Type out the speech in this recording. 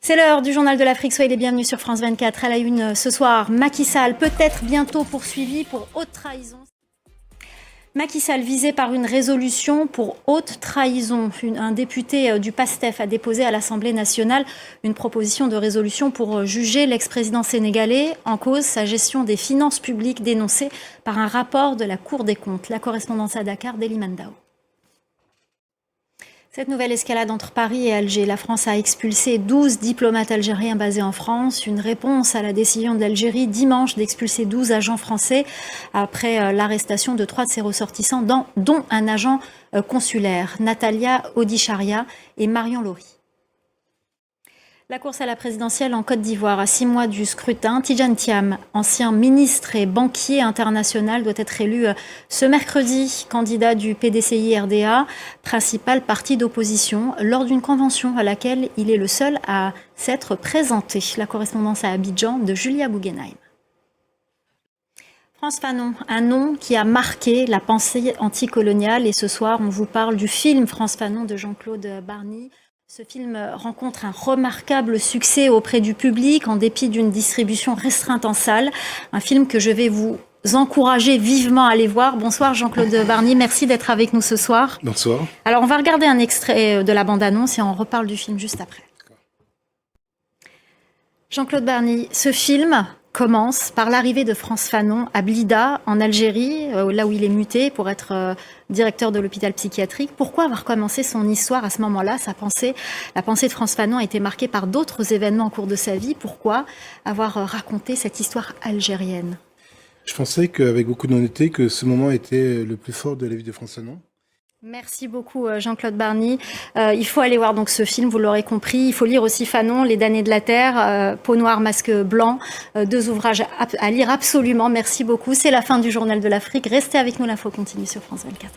C'est l'heure du journal de l'Afrique. Soyez les bienvenus sur France 24. À la une ce soir, Macky Sall peut-être bientôt poursuivi pour haute trahison. Macky Sall visé par une résolution pour haute trahison. Un député du PASTEF a déposé à l'Assemblée nationale une proposition de résolution pour juger l'ex-président sénégalais en cause sa gestion des finances publiques dénoncée par un rapport de la Cour des comptes. La correspondance à Dakar d'Eli Mandao. Cette nouvelle escalade entre Paris et Alger, la France a expulsé 12 diplomates algériens basés en France. Une réponse à la décision de l'Algérie dimanche d'expulser 12 agents français après l'arrestation de 3 de ses ressortissants, dont un agent consulaire, Natalia Odicharia et Marion Laurie. La course à la présidentielle en Côte d'Ivoire, à 6 mois du scrutin, Tidjane Thiam, ancien ministre et banquier international, doit être élu ce mercredi, candidat du PDCI-RDA, principal parti d'opposition, lors d'une convention à laquelle il est le seul à s'être présenté. La correspondance à Abidjan de Julia Guggenheim. Frantz Fanon, un nom qui a marqué la pensée anticoloniale. Et ce soir, on vous parle du film Frantz Fanon de Jean-Claude Barny. Ce film rencontre un remarquable succès auprès du public en dépit d'une distribution restreinte en salle. Un film que je vais vous encourager vivement à aller voir. Bonsoir Jean-Claude Barny, merci d'être avec nous ce soir. Bonsoir. Alors on va regarder un extrait de la bande-annonce et on reparle du film juste après. Jean-Claude Barny, ce film commence par l'arrivée de Frantz Fanon à Blida, en Algérie, là où il est muté pour être directeur de l'hôpital psychiatrique. Pourquoi avoir commencé son histoire à ce moment-là? La pensée de Frantz Fanon a été marquée par d'autres événements au cours de sa vie. Pourquoi avoir raconté cette histoire algérienne? Je pensais qu'avec beaucoup d'honnêteté que ce moment était le plus fort de la vie de Frantz Fanon. Merci beaucoup Jean-Claude Barny. Il faut aller voir donc ce film, vous l'aurez compris. Il faut lire aussi Fanon, Les damnés de la terre, Peau noire, masque blanc. 2 ouvrages à lire absolument. Merci beaucoup. C'est la fin du journal de l'Afrique. Restez avec nous, l'info continue sur France 24.